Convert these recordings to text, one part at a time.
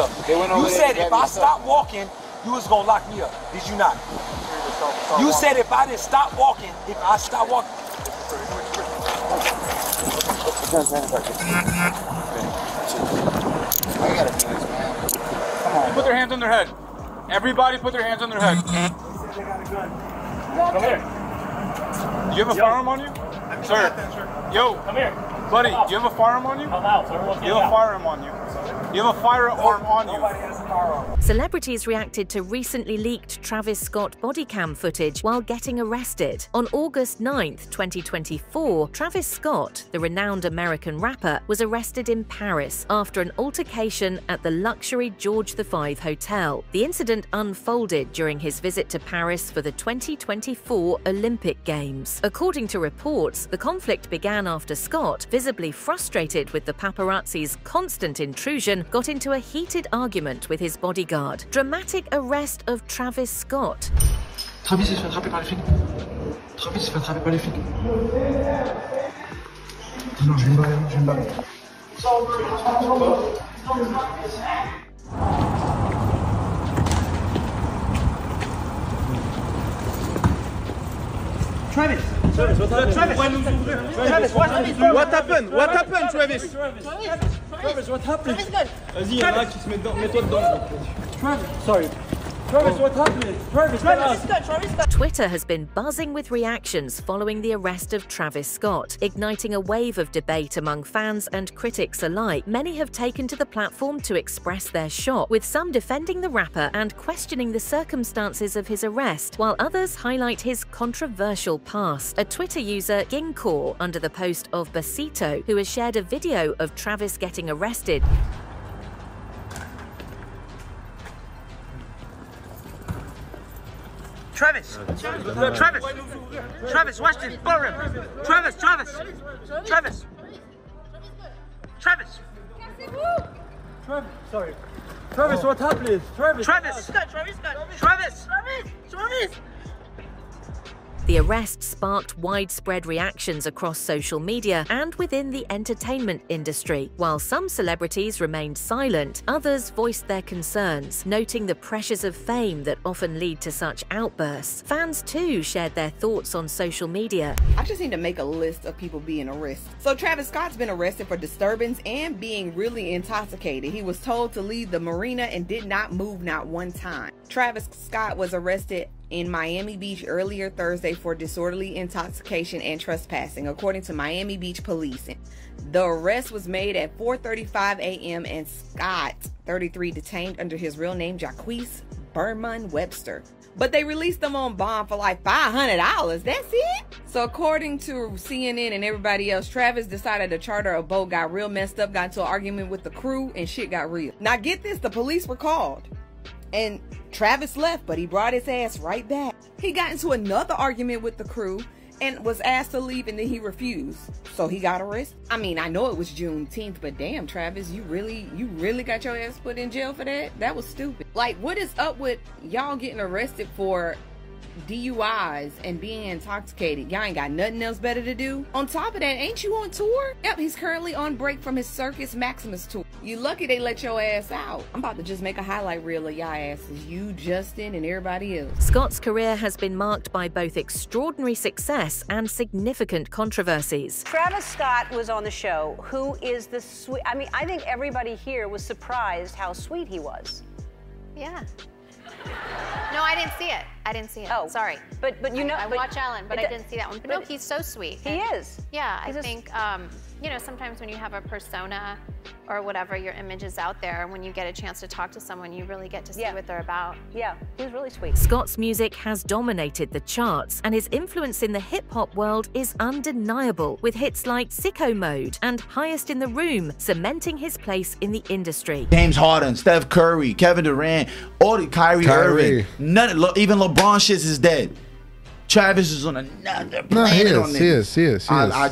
up. You said if I stopped walking, you was gonna lock me up. Did you not? You said if I didn't stop walking, if I stopped walking. I gotta do this, man. Come on. Put their hands on their head. Everybody put their hands on their head. Come here. Do you have a firearm on you? Sir. Yo. Come here. Buddy, do you have a firearm on you? Come out, sir. You have a firearm on you. You have a firearm on you. Nobody has a firearm. Celebrities reacted to recently leaked Travis Scott bodycam footage while getting arrested. On August 9th, 2024, Travis Scott, the renowned American rapper, was arrested in Paris after an altercation at the luxury George V hotel. The incident unfolded during his visit to Paris for the 2024 Olympic Games. According to reports, the conflict began after Scott, visibly frustrated with the paparazzi's constant intrusion, got into a heated argument with his bodyguard. Dramatic arrest of Travis Scott. Travis s'est fait attraper par les flics. Travis s'est fait attraper par les flics. Non, je vais me barrer, je vais me barrer. Travis, what happened? What happened, Travis? Travis, what happened? Vas-y, y'en a qui se met dedans. Mets-toi dedans. Travis, sorry. Travis, what happened? Travis, Twitter has been buzzing with reactions following the arrest of Travis Scott, igniting a wave of debate among fans and critics alike. Many have taken to the platform to express their shock, with some defending the rapper and questioning the circumstances of his arrest, while others highlight his controversial past. A Twitter user, Ginkor, under the post of Basito, who has shared a video of Travis getting arrested, Travis, watch this, Burr. Travis. Sorry. Travis, what happened? Travis. The arrest sparked widespread reactions across social media and within the entertainment industry. While some celebrities remained silent, others voiced their concerns, noting the pressures of fame that often lead to such outbursts. Fans too shared their thoughts on social media. I just need to make a list of people being arrested. So Travis Scott's been arrested for disturbance and being really intoxicated. He was told to leave the marina and did not move not one time. Travis Scott was arrested in Miami Beach earlier Thursday for disorderly intoxication and trespassing, according to Miami Beach police. The arrest was made at 4:35 a.m. and Scott, 33, detained under his real name Jaquise Berman Webster. But they released him on bond for like $500. That's it? So according to CNN and everybody else, Travis decided to charter a boat, got real messed up, got into an argument with the crew, and shit got real. Now get this, the police were called. And Travis left, but he brought his ass right back. He got into another argument with the crew and was asked to leave, and then he refused. So he got arrested. I mean, I know it was Juneteenth, but damn, Travis, you really got your ass put in jail for that? That was stupid. Like, what is up with y'all getting arrested for DUIs and being intoxicated? Y'all ain't got nothing else better to do? On top of that, ain't you on tour? Yep, he's currently on break from his Circus Maximus tour. You lucky they let your ass out. I'm about to just make a highlight reel of y'all asses. You, Justin, and everybody else. Scott's career has been marked by both extraordinary success and significant controversies. Travis Scott was on the show. Who is the sweet? I mean, I think everybody here was surprised how sweet he was. Yeah. No, I didn't see it. I didn't see it. Oh, sorry. But you know, I watch Ellen, but I didn't see that one. But no, he's so sweet. He is. Yeah, I think, you know, sometimes when you have a persona or whatever, your image is out there. When you get a chance to talk to someone, you really get to see what they're about. Yeah, he's really sweet. Scott's music has dominated the charts, and his influence in the hip-hop world is undeniable, with hits like Sicko Mode and Highest in the Room cementing his place in the industry. James Harden, Steph Curry, Kevin Durant, all the Kyrie Irving, even LeBron shits is dead. Travis is on another planet on this. He is. I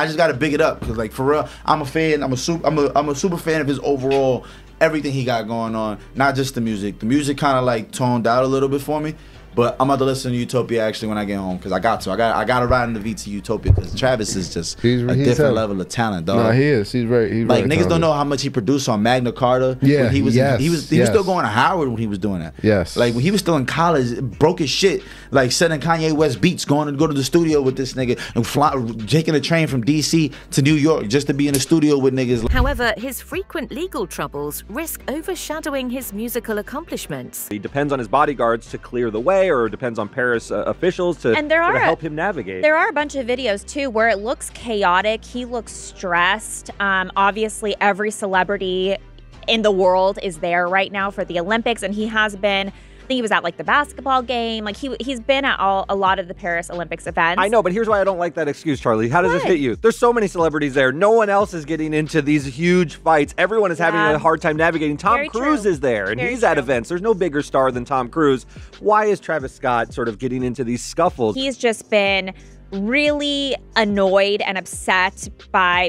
just gotta big it up, because like for real, I'm a fan. I'm a super fan of his overall everything he got going on. Not just the music. The music kind of like toned out a little bit for me, But I'm about to listen to Utopia actually when I get home because I got to ride in the V to Utopia because Travis is just a different level of talent, dog. No, he is. He's very like niggas talented. don't know how much he produced on Magna Carta. Yeah, when he was still going to Howard when he was doing that. Yes, like when he was still in college, broke his shit, like sending Kanye West beats, going to go to the studio with this nigga and taking a train from DC to New York just to be in the studio with niggas. However, his frequent legal troubles risk overshadowing his musical accomplishments. He depends on his bodyguards to clear the way, or depends on Paris officials to help him navigate. There are a bunch of videos too where it looks chaotic. He looks stressed. Obviously, every celebrity in the world is there right now for the Olympics, and he has been. I think he was at like the basketball game. Like he's been at a lot of the Paris Olympics events. I know, but here's why I don't like that excuse, Charlie. How does this hit you? There's so many celebrities there. No one else is getting into these huge fights. Everyone is having a hard time navigating. Tom Cruise is there, and he's at events. There's no bigger star than Tom Cruise. Why is Travis Scott sort of getting into these scuffles? He's just been really annoyed and upset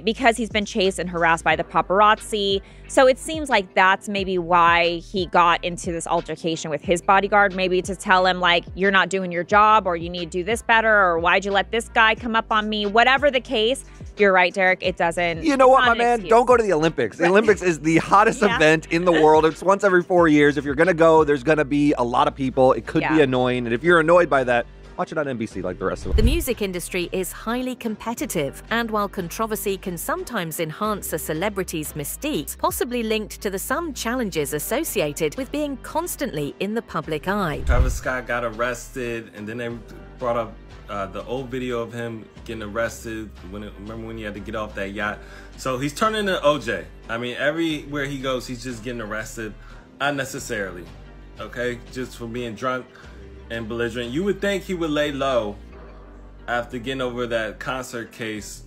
because he's been chased and harassed by the paparazzi. So it seems like that's maybe why he got into this altercation with his bodyguard, maybe to tell him like, you're not doing your job, or you need to do this better, or why'd you let this guy come up on me? Whatever the case, you're right, Derek, it doesn't. You know what, my man? Don't go to the Olympics. The Olympics is the hottest event in the world. It's once every 4 years. If you're going to go, there's going to be a lot of people. It could be annoying. And if you're annoyed by that, watch it on NBC like the rest of The music industry is highly competitive, and while controversy can sometimes enhance a celebrity's mystique, possibly linked to some challenges associated with being constantly in the public eye. Travis Scott got arrested, and then they brought up the old video of him getting arrested. Remember when he had to get off that yacht? So he's turning into OJ. I mean, everywhere he goes, he's just getting arrested unnecessarily, okay? Just for being drunk and belligerent. You would think he would lay low after getting over that concert case,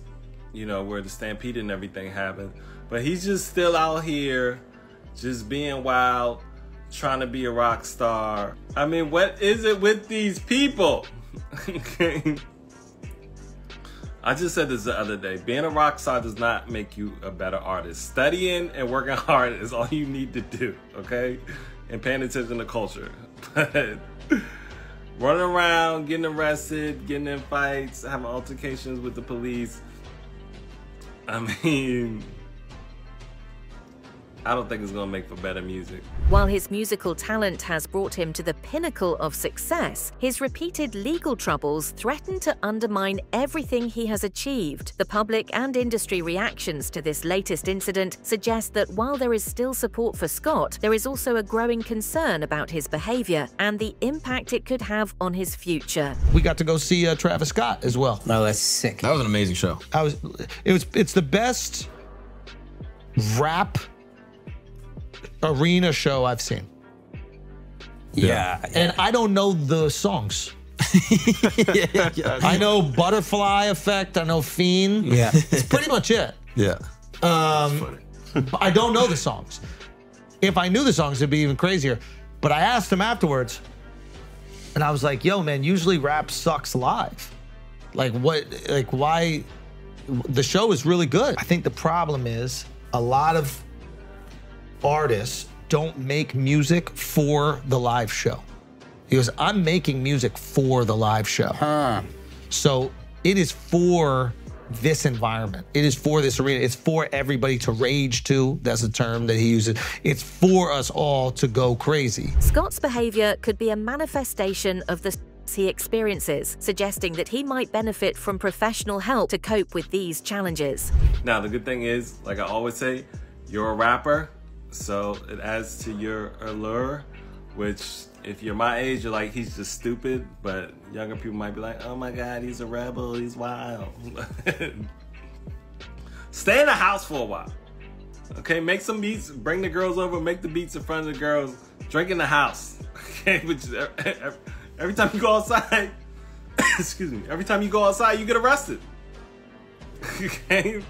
you know, where the stampede and everything happened. But he's just still out here, just being wild, trying to be a rock star. I mean, what is it with these people? I just said this the other day. Being a rock star does not make you a better artist. Studying and working hard is all you need to do, okay? And paying attention to culture. But running around, getting arrested, getting in fights, having altercations with the police. I mean, I don't think it's gonna make for better music. While his musical talent has brought him to the pinnacle of success, his repeated legal troubles threaten to undermine everything he has achieved. The public and industry reactions to this latest incident suggest that while there is still support for Scott, there is also a growing concern about his behavior and the impact it could have on his future. We got to go see Travis Scott as well. No, that's sick. That was an amazing show. It's the best rap arena show I've seen. Yeah. And I don't know the songs. I know Butterfly Effect, I know Fiend. Yeah. It's pretty much it. Yeah. I don't know the songs. If I knew the songs, it'd be even crazier. But I asked him afterwards, and I was like, yo, man, usually rap sucks live. Like, what, like, why? The show is really good. I think the problem is a lot of artists don't make music for the live show. He goes, I'm making music for the live show. So it is for this environment. It is for this arena. It's for everybody to rage to. That's a term that he uses. It's for us all to go crazy. Scott's behavior could be a manifestation of the he experiences, suggesting that he might benefit from professional help to cope with these challenges. Now, the good thing is, like I always say, you're a rapper, so it adds to your allure, which if you're my age, you're like, he's just stupid, but younger people might be like, oh my God, he's a rebel, he's wild. Stay in the house for a while. Okay, make some beats, bring the girls over, make the beats in front of the girls, drink in the house. Okay, which every time you go outside, excuse me, every time you go outside, you get arrested. Okay?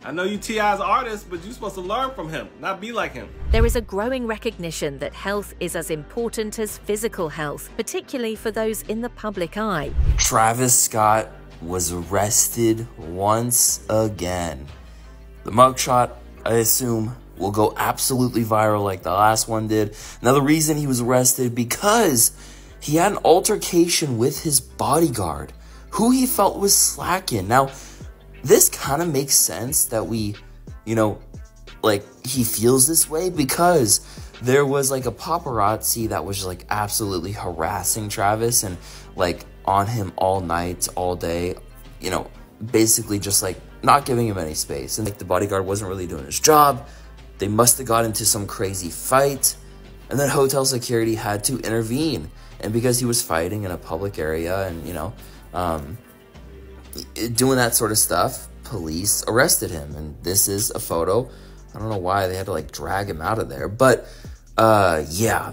I know you T.I.'s artist, but you're supposed to learn from him, not be like him. There is a growing recognition that health is as important as physical health, particularly for those in the public eye. Travis Scott was arrested once again. The mugshot, I assume, will go absolutely viral like the last one did. Now, the reason he was arrested, because he had an altercation with his bodyguard, who he felt was slacking. Now, this kind of makes sense that we, you know, like, he feels this way because there was like a paparazzi that was just like absolutely harassing Travis and like on him all night, all day, you know, basically just like not giving him any space. And like the bodyguard wasn't really doing his job. They must have got into some crazy fight, and then hotel security had to intervene. And because he was fighting in a public area and, you know, doing that sort of stuff, police arrested him. And this is a photo. I don't know why they had to like drag him out of there, but yeah,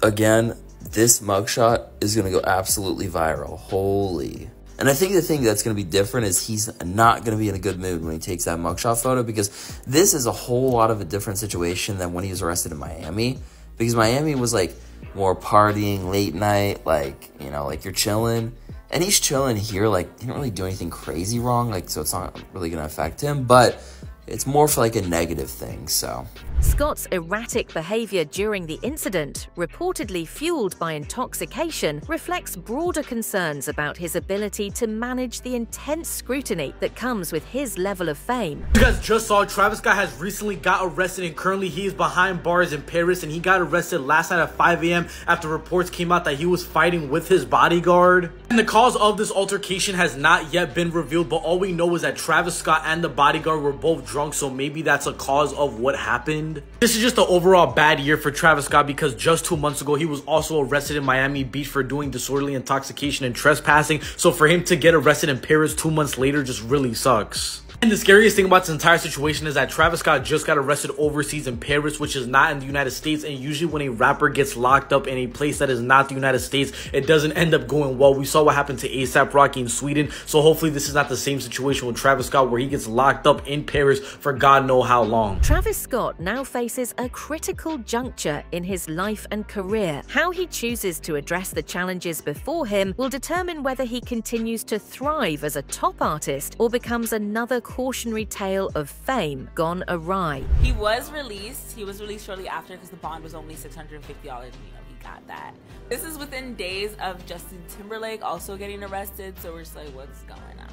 again, this mugshot is gonna go absolutely viral. Holy. And I think the thing that's going to be different is he's not going to be in a good mood when he takes that mugshot photo, because this is a whole lot of a different situation than when he was arrested in Miami. Because Miami was like more partying, late night, like, you know, like you're chilling. And he's chilling here, like he didn't really do anything crazy wrong, like, so it's not really going to affect him, but it's more for like a negative thing, so. Scott's erratic behavior during the incident, reportedly fueled by intoxication, reflects broader concerns about his ability to manage the intense scrutiny that comes with his level of fame. You guys just saw Travis Scott has recently got arrested, and currently he is behind bars in Paris, and he got arrested last night at 5 a.m. after reports came out that he was fighting with his bodyguard. And the cause of this altercation has not yet been revealed, but all we know is that Travis Scott and the bodyguard were both drunk, so maybe that's a cause of what happened. This is just an overall bad year for Travis Scott, because just 2 months ago he was also arrested in Miami Beach for doing disorderly intoxication and trespassing. So for him to get arrested in Paris 2 months later just really sucks. And the scariest thing about this entire situation is that Travis Scott just got arrested overseas in Paris, which is not in the United States. And usually when a rapper gets locked up in a place that is not the United States, it doesn't end up going well. We saw what happened to A$AP Rocky in Sweden. So hopefully this is not the same situation with Travis Scott, where he gets locked up in Paris for God knows how long. Travis Scott now faces a critical juncture in his life and career. How he chooses to address the challenges before him will determine whether he continues to thrive as a top artist or becomes another cautionary tale of fame gone awry. He was released. He was released shortly after because the bond was only $650. You know, he got that. This is within days of Justin Timberlake also getting arrested. So we're just like, what's going on?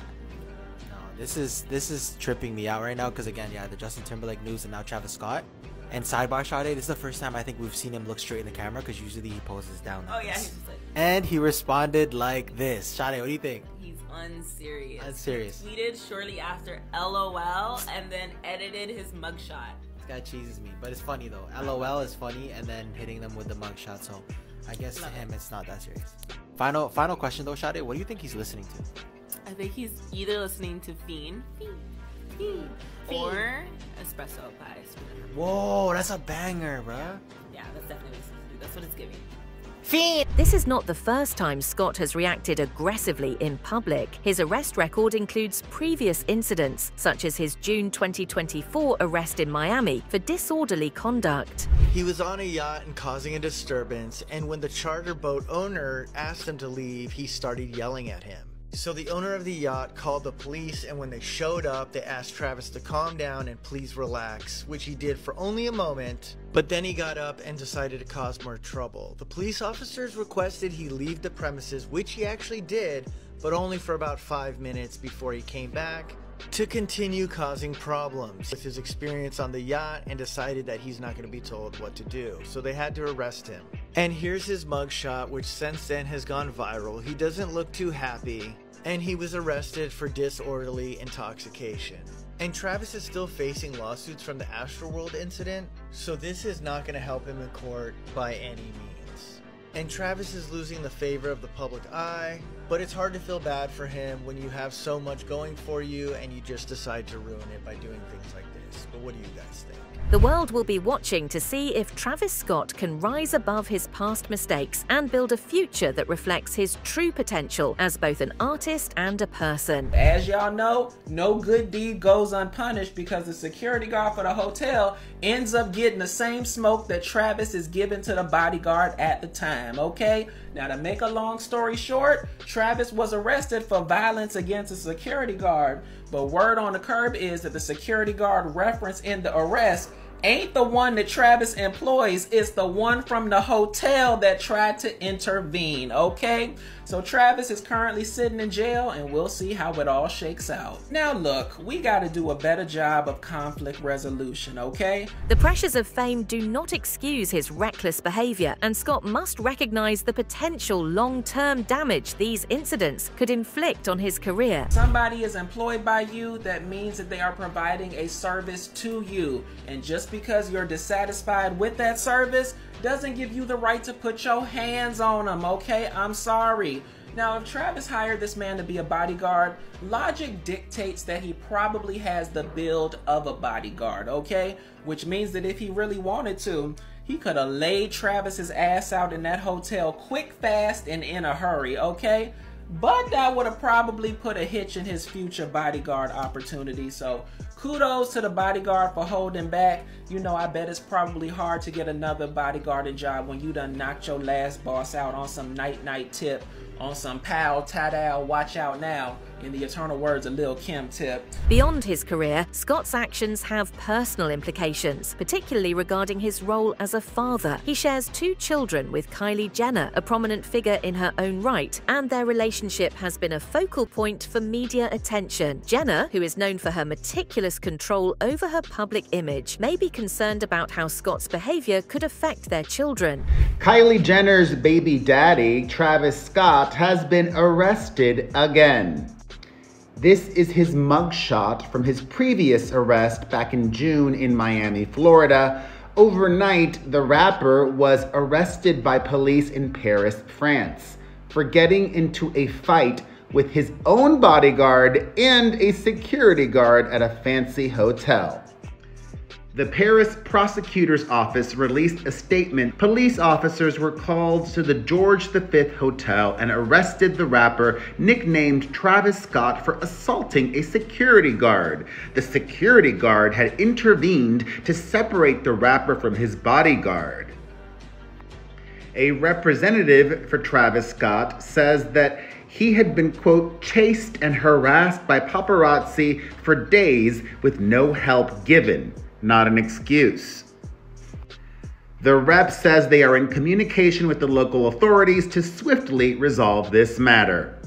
No, this is tripping me out right now, because again, yeah, the Justin Timberlake news and now Travis Scott. And sidebar Sade, this is the first time I think we've seen him look straight in the camera, because usually he poses down. Oh yeah, he's just like. And he responded like this. Sade, what do you think? Unserious. Unserious. He tweeted shortly after LOL and then edited his mugshot. This guy cheeses me, but it's funny though. LOL is funny, and then hitting them with the mugshot. So I guess to him it's not that serious. Final question though, Sade. What do you think he's listening to? I think he's either listening to Fiend or Espresso by Spinner. Whoa, that's a banger, bruh. Yeah, that's definitely what that's what it's giving. This is not the first time Scott has reacted aggressively in public. His arrest record includes previous incidents, such as his June 2024 arrest in Miami for disorderly conduct. He was on a yacht and causing a disturbance, and when the charter boat owner asked him to leave, he started yelling at him. So the owner of the yacht called the police, and when they showed up, they asked Travis to calm down and please relax, which he did for only a moment, but then he got up and decided to cause more trouble. The police officers requested he leave the premises, which he actually did, but only for about 5 minutes before he came back to continue causing problems with his experience on the yacht, and decided that he's not going to be told what to do. So they had to arrest him. And here's his mugshot, which since then has gone viral. He doesn't look too happy, and he was arrested for disorderly intoxication. And Travis is still facing lawsuits from the Astroworld incident, so this is not going to help him in court by any means. And Travis is losing the favor of the public eye, but it's hard to feel bad for him when you have so much going for you and you just decide to ruin it by doing things like this. But what do you guys think? The world will be watching to see if Travis Scott can rise above his past mistakes and build a future that reflects his true potential as both an artist and a person. As y'all know, no good deed goes unpunished, because the security guard for the hotel ends up getting the same smoke that Travis is giving to the bodyguard at the time, okay? Now, to make a long story short, Travis was arrested for violence against a security guard, but word on the curb is that the security guard referenced in the arrest ain't the one that Travis employs, it's the one from the hotel that tried to intervene, okay? So Travis is currently sitting in jail, and we'll see how it all shakes out. Now look, we gotta do a better job of conflict resolution, okay? The pressures of fame do not excuse his reckless behavior, and Scott must recognize the potential long-term damage these incidents could inflict on his career. Somebody is employed by you, that means that they are providing a service to you. And just because you're dissatisfied with that service doesn't give you the right to put your hands on them, okay? I'm sorry. Now, if Travis hired this man to be a bodyguard, logic dictates that he probably has the build of a bodyguard, okay? Which means that if he really wanted to, he could have laid Travis's ass out in that hotel quick, fast, and in a hurry, okay? But that would have probably put a hitch in his future bodyguard opportunity. So kudos to the bodyguard for holding back. You know, I bet it's probably hard to get another bodyguarding job when you done knocked your last boss out on some night-night tip, on some pow, ta-dow, watch out now, in the eternal words of Lil' Kim tip. Beyond his career, Scott's actions have personal implications, particularly regarding his role as a father. He shares 2 children with Kylie Jenner, a prominent figure in her own right, and their relationship has been a focal point for media attention. Jenner, who is known for her meticulous control over her public image, may be concerned about how Scott's behavior could affect their children. Kylie Jenner's baby daddy, Travis Scott, has been arrested again. This is his mugshot from his previous arrest back in June in Miami, Florida. Overnight, the rapper was arrested by police in Paris, France, for getting into a fight with his own bodyguard and a security guard at a fancy hotel. The Paris prosecutor's office released a statement. Police officers were called to the George V Hotel and arrested the rapper, nicknamed Travis Scott, for assaulting a security guard. The security guard had intervened to separate the rapper from his bodyguard. A representative for Travis Scott says that he had been, quote, chased and harassed by paparazzi for days with no help given. Not an excuse. The rep says they are in communication with the local authorities to swiftly resolve this matter.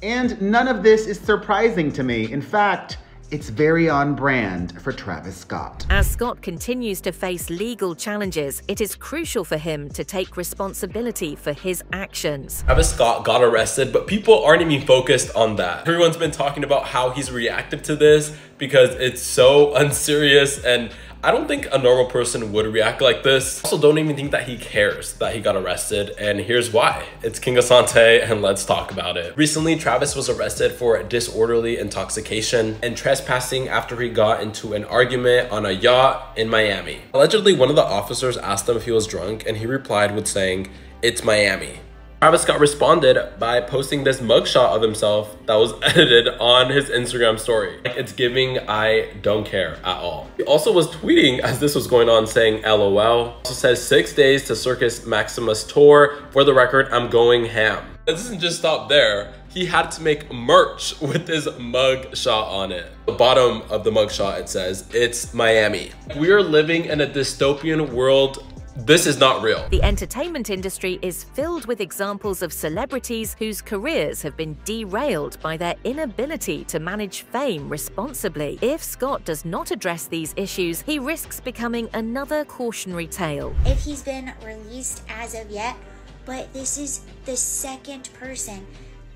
And none of this is surprising to me. In fact, it's very on brand for Travis Scott. As Scott continues to face legal challenges, it is crucial for him to take responsibility for his actions. Travis Scott got arrested, but people aren't even focused on that. Everyone's been talking about how he's reacted to this because it's so unserious, and I don't think a normal person would react like this. I also don't even think that he cares that he got arrested, and here's why. It's King Asante, and let's talk about it. Recently, Travis was arrested for disorderly intoxication and trespassing after he got into an argument on a yacht in Miami. Allegedly, one of the officers asked him if he was drunk, and he replied with saying, "It's Miami." Travis Scott responded by posting this mugshot of himself that was edited on his Instagram story. It's giving I don't care at all. He also was tweeting as this was going on saying LOL. Also says 6 days to Circus Maximus tour. For the record, I'm going ham. It doesn't just stop there. He had to make merch with his mug shot on it. The bottom of the mug shot, it says, "It's Miami." We are living in a dystopian world. This is not real. The entertainment industry is filled with examples of celebrities whose careers have been derailed by their inability to manage fame responsibly. If Scott does not address these issues, he risks becoming another cautionary tale. If he's been released as of yet, but this is the second person.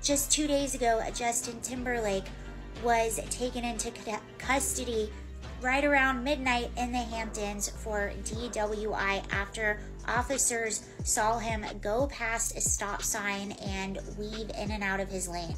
Just 2 days ago, Justin Timberlake was taken into custody right around midnight in the Hamptons for DWI after officers saw him go past a stop sign and weave in and out of his lane.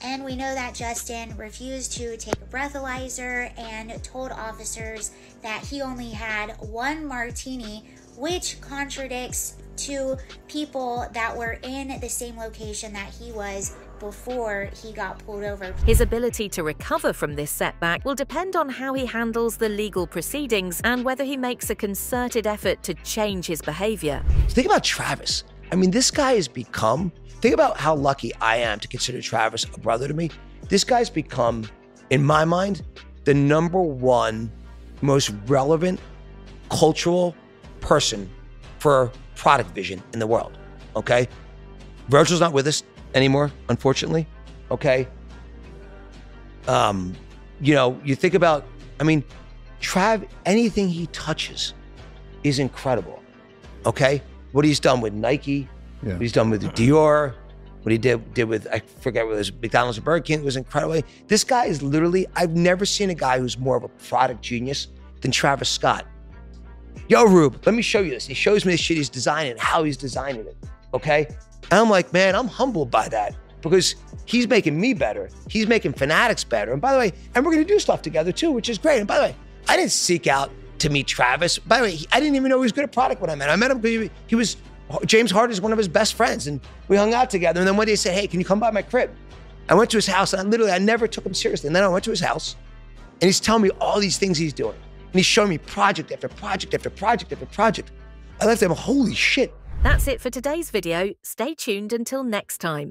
And we know that Justin refused to take a breathalyzer and told officers that he only had 1 martini, which contradicts to people that were in the same location that he was before he got pulled over. His ability to recover from this setback will depend on how he handles the legal proceedings and whether he makes a concerted effort to change his behavior. Think about Travis. I mean, this guy has become, think about how lucky I am to consider Travis a brother to me. This guy's become, in my mind, the #1 most relevant cultural person for product vision in the world, okay? Virgil's not with us anymore, unfortunately, okay? You know, you think about, I mean, Trav, anything he touches is incredible, okay? What he's done with Nike, what he's done with Dior, what he did with, I forget whether it was McDonald's or Burger King, was incredible. This guy is literally, I've never seen a guy who's more of a product genius than Travis Scott. Yo, Rube, let me show you this. He shows me the shit he's designing, how he's designing it, okay? And I'm like, man, I'm humbled by that because he's making me better. He's making Fanatics better. And by the way, and we're gonna do stuff together too, which is great. And by the way, I didn't seek out to meet Travis. By the way, I didn't even know he was good at product when I met him. I met him because he was, James Harden is one of his best friends, and we hung out together. And then one day he said, hey, can you come by my crib? I went to his house, and I never took him seriously. And then I went to his house, and he's telling me all these things he's doing. And he's showing me project after project after project after project. I left him, holy shit. That's it for today's video. Stay tuned until next time.